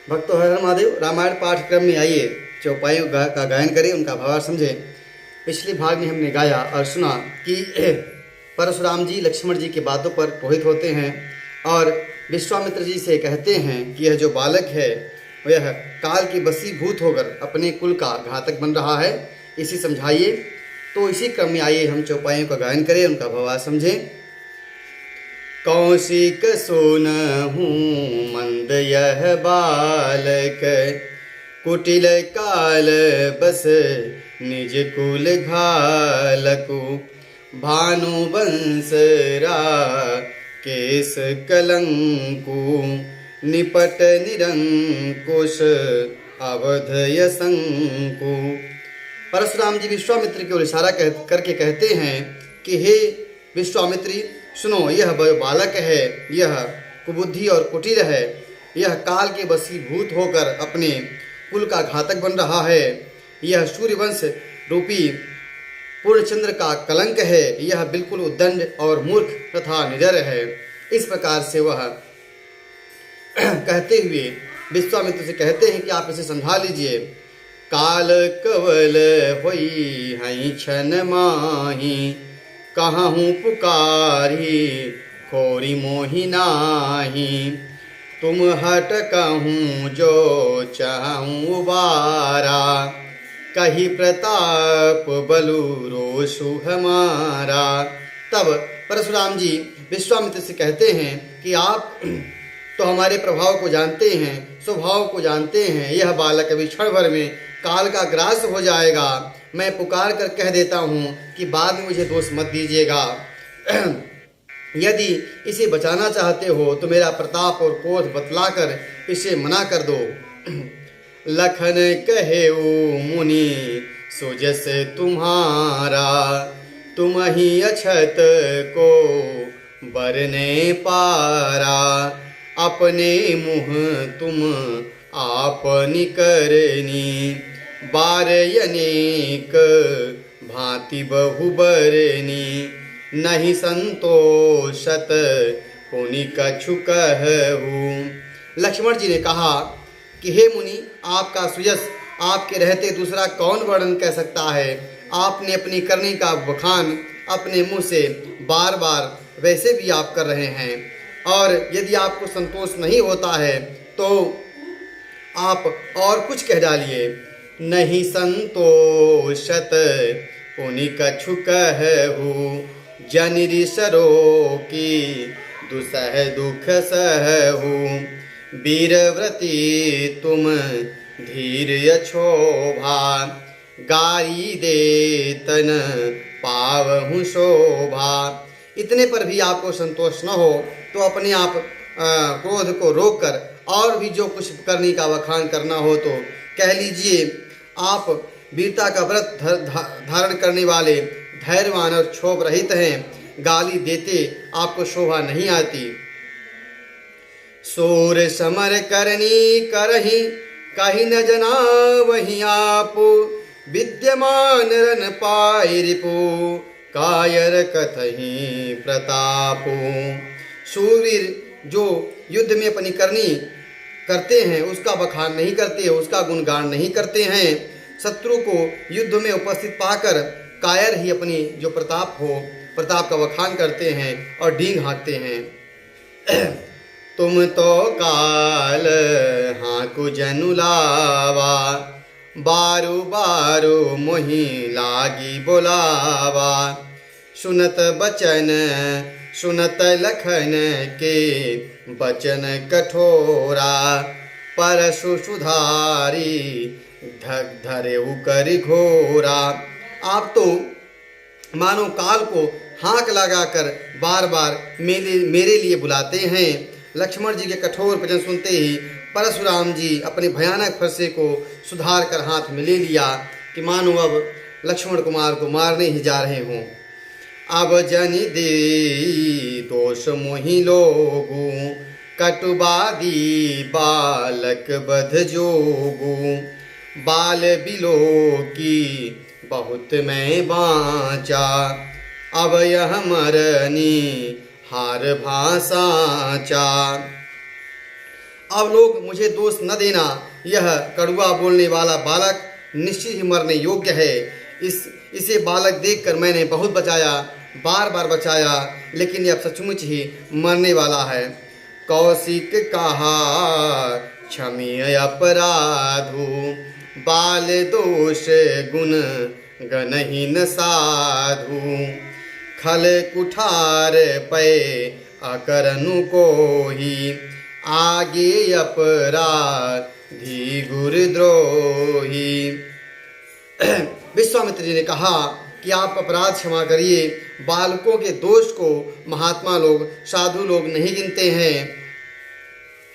भक्तों हर हर महादेव। रामायण पाठ्यक्रम में आइए चौपाइयों का गायन करें, उनका भावार्थ समझें। पिछले भाग में हमने गाया और सुना कि परशुराम जी लक्ष्मण जी की बातों पर मोहित होते हैं और विश्वामित्र जी से कहते हैं कि यह जो बालक है वह काल की वशीभूत होकर अपने कुल का घातक बन रहा है, इसी समझाइए। तो इसी क्रम में आइए हम चौपाइयों का गायन करें, उनका भावार्थ समझें। कौशिक सुनहूँ मंद यह बालक, कुटिल काल बस निज कुल घालकु, भानु वंश केस कलंकु, निपट निरंकुश अवध यसंकु। परशुराम जी विश्वामित्र की ओर इशारा करके कहते हैं कि हे विश्वामित्री, सुनो, यह बालक है, यह कुबुद्धि और कुटिल है, यह काल के वशीभूत होकर अपने कुल का घातक बन रहा है, यह सूर्यवंश रूपी पूर्णचंद्र का कलंक है, यह बिल्कुल उद्दंड और मूर्ख तथा निडर है। इस प्रकार से वह कहते हुए विश्वामित्र से कहते हैं कि आप इसे समझा लीजिए। काल कवल होई हई छन माही, कहूँ पुकारी खोरी मोहि नाही, तुम हट कहूँ जो चाहूँ उबारा, कही प्रताप बलु रोषु हमारा। तब परशुराम जी विश्वामित्र से कहते हैं कि आप तो हमारे प्रभाव को जानते हैं, स्वभाव को जानते हैं, यह बालक अभी क्षण भर में काल का ग्रास हो जाएगा। मैं पुकार कर कह देता हूँ कि बाद में मुझे दोष मत दीजिएगा। यदि इसे बचाना चाहते हो तो मेरा प्रताप और क्रोध बतलाकर इसे मना कर दो। लखन कहे मुनि सुजस तुम्हारा, तुम ही अछत को बरने पारा, अपने मुँह तुम आपनी करनी, बारयनेक भांति बहु बरनी, नहीं संतोषत पुनि कछु कहूँ। लक्ष्मण जी ने कहा कि हे मुनि, आपका सुयस आपके रहते दूसरा कौन वर्णन कह सकता है। आपने अपनी करनी का बखान अपने मुंह से बार बार वैसे भी आप कर रहे हैं, और यदि आपको संतोष नहीं होता है तो आप और कुछ कह डालिए। नहीं संतोषत पुनि कछु कहूँ, जनिरि सरो की दुसह दुख सहूँ, वीरव्रती तुम धीर यछोभा, गारी दे तन पावहूँ शोभा। इतने पर भी आपको संतोष न हो तो अपने आप क्रोध को रोककर और भी जो कुछ करने का बखान करना हो तो कह लीजिए। आप वीरता का व्रत धारण करने वाले धैर्यवान और क्षोभ रहित हैं, गाली देते आपको शोभा नहीं आती। सूर समर करनी करही, कही न जना वही आप, विद्यमान रन पाई रिपु, कायर कथही प्रतापु। शूरवीर जो युद्ध में अपनी करनी करते हैं उसका बखान नहीं करते, उसका गुणगान नहीं करते हैं। शत्रु को युद्ध में उपस्थित पाकर कायर ही अपनी जो प्रताप हो, प्रताप का बखान करते हैं और डींग हाँकते हैं। तुम तो काल हाँकु जनु लावा, बारू बारू मोहि लागी बोलावा, सुनत बचन सुनत लखन के बचन कठोरा, परशु सुधारी धक धरे कर घोरा। आप तो मानो काल को हाँक लगाकर बार बार मेरे लिए बुलाते हैं। लक्ष्मण जी के कठोर वचन सुनते ही परशुराम जी अपने भयानक फरसे को सुधार कर हाथ में ले लिया कि मानो अब लक्ष्मण कुमार को मारने ही जा रहे हों। अब जनि दे दोष मोहि लोगु, कटुबादी बालक बध जोगु, बाल बिलो की बहुत मैं बाँचा, अब यह मरनी हार भाषाचा। अब लोग मुझे दोष न देना, यह कड़वा बोलने वाला बालक निश्चित ही मरने योग्य है। इसे बालक देखकर मैंने बहुत बचाया, बार बार बचाया, लेकिन यह सचमुच ही मरने वाला है। कौशिक कहा क्षमीय अपराधु, बाल दोष गुण गणहीन साधु, खल कुठार पे अकरनु को ही, आगे अपराधी गुरुद्रोही। विश्वामित्र जी ने कहा कि आप अपराध क्षमा करिए, बालकों के दोष को महात्मा लोग, साधु लोग नहीं गिनते हैं।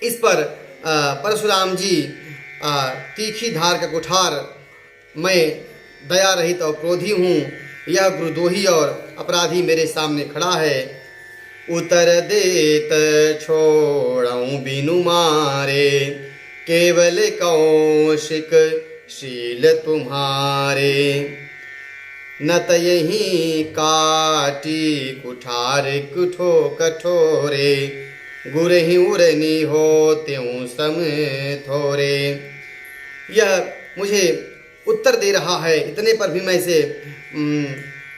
इस पर परशुराम जी तीखी धार का कुठार, मैं दया रहित और क्रोधी हूँ, यह गुरुद्रोही और अपराधी मेरे सामने खड़ा है। उतर देत छोड़ऊं बिनु मारे, केवल कौशिक शील तुम्हारे, न त यही काटी कुठार कुठो कठोरे, गुरहि उरनी हो त्यों सम थोरे। यह मुझे उत्तर दे रहा है, इतने पर भी मैं इसे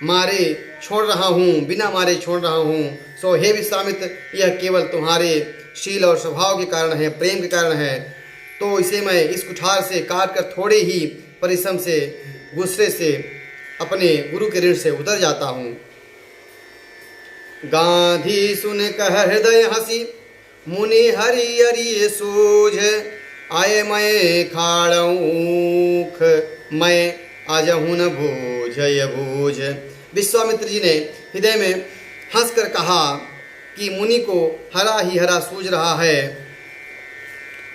मारे छोड़ रहा हूँ, बिना मारे छोड़ रहा हूँ। सो हे विश्वामित्र, यह केवल तुम्हारे शील और स्वभाव के कारण है, प्रेम के कारण है। तो इसे मैं इस कुठार से काट कर थोड़े ही परिश्रम से, गुस्से से, अपने गुरु के ऋण से उतर जाता हूँ। गांधी सुन कह हृदय हंसी, मुनि हरि हरि सूझ, आए मैं खाड़ऊख, मैं अजहु न बूझय बूझ। विश्वामित्र जी ने हृदय में हंसकर कहा कि मुनि को हरा ही हरा सूझ रहा है,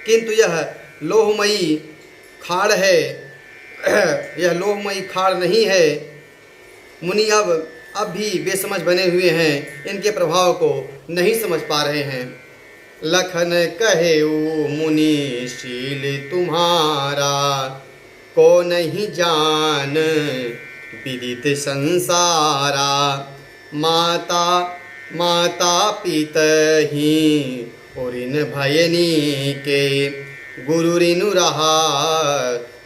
किंतु यह लोहमयी खाड़ है, यह लोहमयी खाड़ नहीं है। मुनि अब भी बेसमझ बने हुए हैं, इनके प्रभाव को नहीं समझ पा रहे हैं। लखन कहेऊ मुनि शील तुम्हारा, को नहीं जान विदित संसारा, माता पितहि ओरिन भयनी के, गुरु रिनु रहा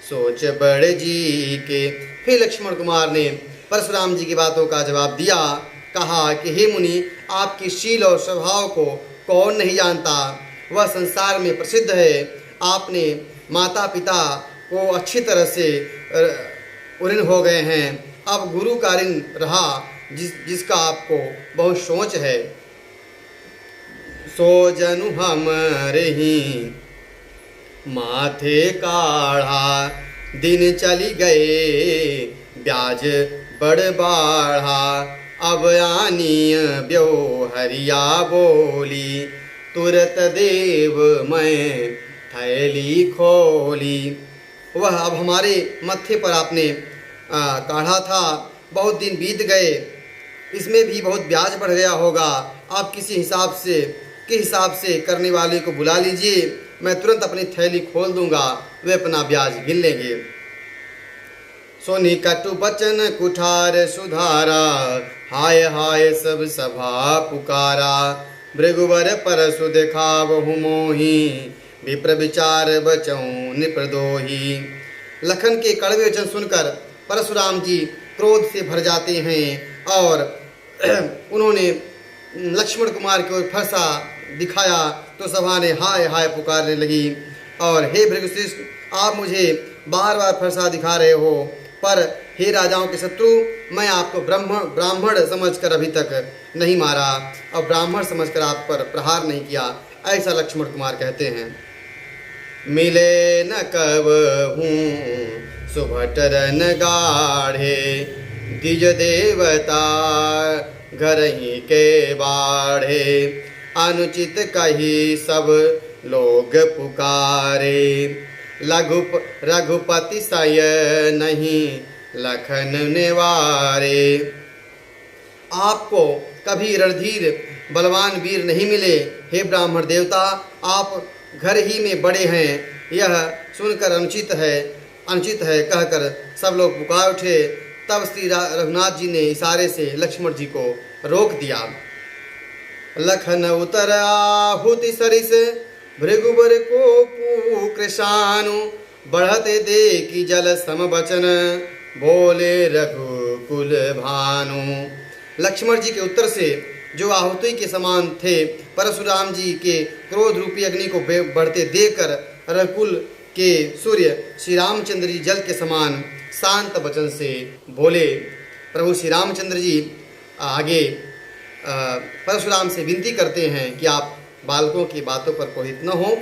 सोच बड़ जी के। फिर लक्ष्मण कुमार ने परशुराम जी की बातों का जवाब दिया, कहा कि हे मुनि, आपकी शील और स्वभाव को कौन नहीं जानता, वह संसार में प्रसिद्ध है। आपने माता पिता को अच्छी तरह से ऋण हो गए हैं, अब गुरु का ऋण रहा जिसका आपको बहुत सोच है। सो जनु हम रही माथे काढ़ा, दिन चली गए ब्याज बड़ बाढ़ा, अब आनी ब्यो हरिया बोली, तुरत देव मैं थैली खोली। वह अब हमारे मत्थे पर आपने काढ़ा था, बहुत दिन बीत गए, इसमें भी बहुत ब्याज बढ़ गया होगा। आप किस हिसाब से करने वाले को बुला लीजिए, मैं तुरंत अपनी थैली खोल दूंगा, वे अपना ब्याज गिन लेंगे। सोनी कटु बचन कुठार सुधारा, हाय हाय सब सभा पुकारा, भृगुवर परसु देखावहु मोही, विप्र विचार बचऊं निप्रदोही। लखन के कड़वे वचन सुनकर परशुराम जी क्रोध से भर जाते हैं और उन्होंने लक्ष्मण कुमार की ओर फरसा दिखाया तो सभा ने हाय हाय पुकारने लगी। और हे भृगुश्रेष्ठ, आप मुझे बार बार फरसा दिखा रहे हो, पर हे राजाओं के शत्रु, मैं आपको ब्राह्मण समझकर अभी तक नहीं मारा और ब्राह्मण समझकर आप पर प्रहार नहीं किया, ऐसा लक्ष्मण कुमार कहते हैं। मिले न कब हूँ सुभटरन गाढ़े, द्विज देवता घर ही के बाढ़े, अनुचित कही सब लोग पुकारे, रघुपति सय नहीं लखन निवारे। आपको कभी रणधीर बलवान वीर नहीं मिले, हे ब्राह्मण देवता, आप घर ही में बड़े हैं, यह सुनकर अनुचित है कहकर सब लोग पुकार उठे। तब श्री रघुनाथ जी ने इशारे से लक्ष्मण जी को रोक दिया। लखन उतर आहुति सरिस, भृगुबर को पू कृशानु, बढ़ते देखी जल सम बचन, बोले रघुकुल भानु। लक्ष्मण जी के उत्तर से जो आहुति के समान थे, परशुराम जी के क्रोध रूपी अग्नि को बढ़ते देखकर रघुकुल के सूर्य श्री रामचंद्र जी जल के समान शांत वचन से बोले। प्रभु श्री रामचंद्र जी आगे परशुराम से विनती करते हैं कि आप बालकों की बातों पर कोहित न हो।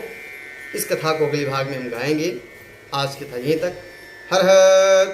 इस कथा को अगले भाग में हम गाएंगे। आज की कथा यहीं तक। हर हर